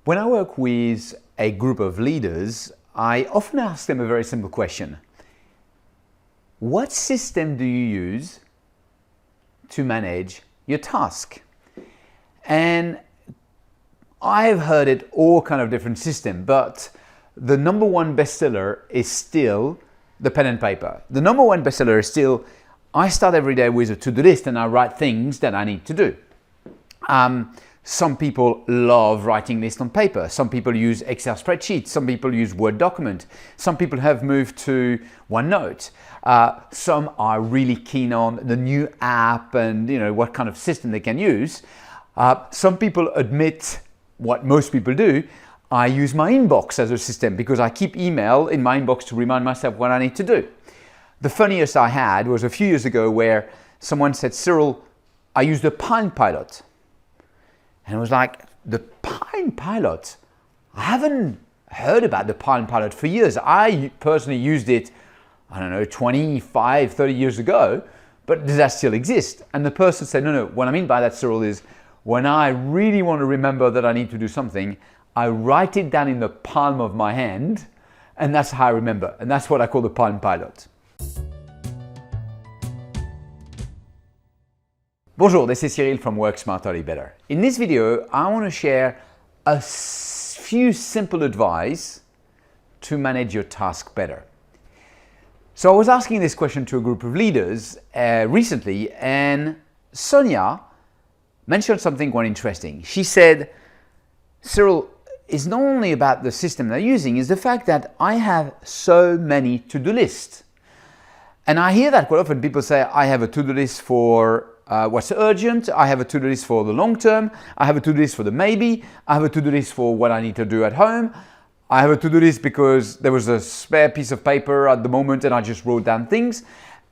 When I work with a group of leaders, I often ask them a very simple question. What system do you use to manage your task? And I've heard it all kind of different systems, but the number one bestseller is still the pen and paper. The number one bestseller is still, I start every day with a to-do list and I write things that I need to do. Some people love writing lists on paper. Some people use Excel spreadsheets. Some people use Word document. Some people have moved to OneNote. Some are really keen on the new app and what kind of system they can use. Some people admit what most people do. I use my inbox as a system because I keep email in my inbox to remind myself what I need to do. The funniest I had was a few years ago where someone said, Cyril, I use the Palm Pilot. And I was like, the Palm Pilot? I haven't heard about the Palm Pilot for years. I personally used it, 25, 30 years ago, but does that still exist? And the person said, no, what I mean by that, Cyril, is when I really want to remember that I need to do something, I write it down in the palm of my hand, and that's how I remember. And that's what I call the Palm Pilot. Bonjour, this is Cyril from Work Smarter, Live Better. In this video, I want to share a few simple advice to manage your task better. So I was asking this question to a group of leaders recently, and Sonia mentioned something quite interesting. She said, Cyril, it's not only about the system they're using, it's the fact that I have so many to-do lists. And I hear that quite often. People say, I have a to-do list for what's urgent, I have a to-do list for the long term, I have a to-do list for the maybe, I have a to-do list for what I need to do at home, I have a to-do list because there was a spare piece of paper at the moment and I just wrote down things,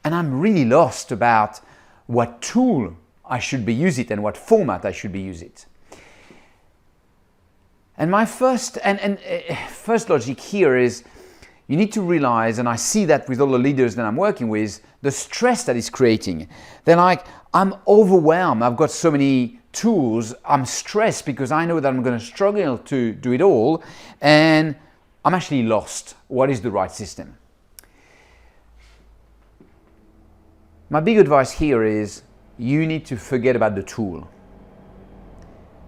and I'm really lost about what tool I should be using it and what format I should be using it. And my first logic here is you need to realize, and I see that with all the leaders that I'm working with, the stress that is creating. They're like, I'm overwhelmed, I've got so many tools, I'm stressed because I know that I'm going to struggle to do it all, and I'm actually lost. What is the right system? My big advice here is you need to forget about the tool.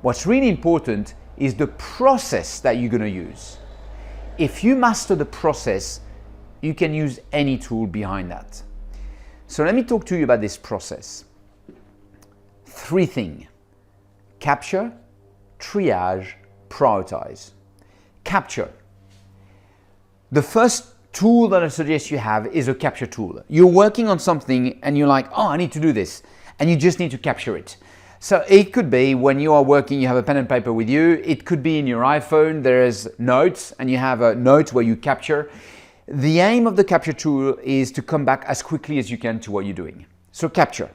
What's really important is the process that you're going to use. If you master the process, you can use any tool behind that. So let me talk to you about this process. 3 things: capture, triage, prioritize. Capture. The first tool that I suggest you have is a capture tool. You're working on something and you're like, oh, I need to do this. And you just need to capture it. So it could be when you are working, you have a pen and paper with you. It could be in your iPhone, there's notes and you have a note where you capture. The aim of the capture tool is to come back as quickly as you can to what you're doing. So capture.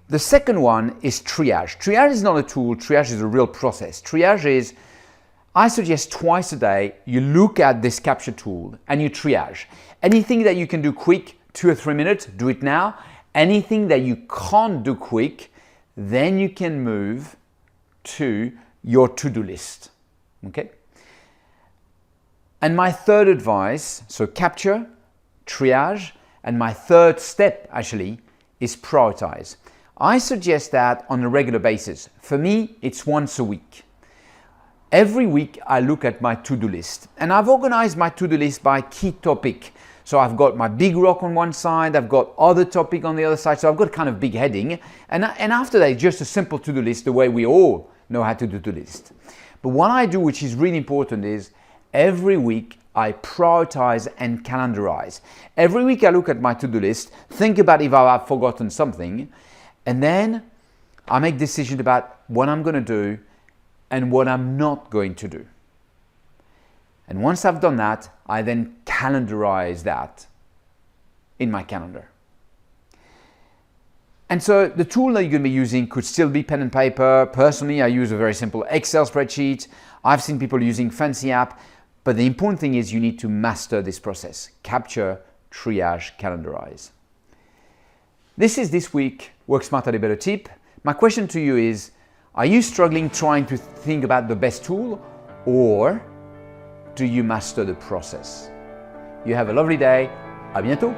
The second one is triage. Triage is not a tool, triage is a real process. Triage is, I suggest twice a day, you look at this capture tool and you triage. Anything that you can do quick, 2 or 3 minutes, do it now. Anything that you can't do quick, then you can move to your to-do list. Okay? And my third advice, so capture, triage, and my third step actually is prioritize. I suggest that on a regular basis. For me, it's once a week. Every week I look at my to-do list, and I've organized my to-do list by key topic. So I've got my big rock on one side, I've got other topic on the other side, so I've got kind of big heading. And after that, just a simple to-do list, the way we all know how to do to-do list. But what I do, which is really important, is every week I prioritize and calendarize. Every week I look at my to-do list, think about if I have forgotten something, and then I make decisions about what I'm going to do and what I'm not going to do. And once I've done that, I then calendarize that in my calendar. And so the tool that you're going to be using could still be pen and paper. Personally, I use a very simple Excel spreadsheet. I've seen people using fancy app, but the important thing is you need to master this process. Capture, triage, calendarize. This is this week Work Smarter, Live Better tip. My question to you is, are you struggling trying to think about the best tool, or do you master the process? You have a lovely day. À bientôt.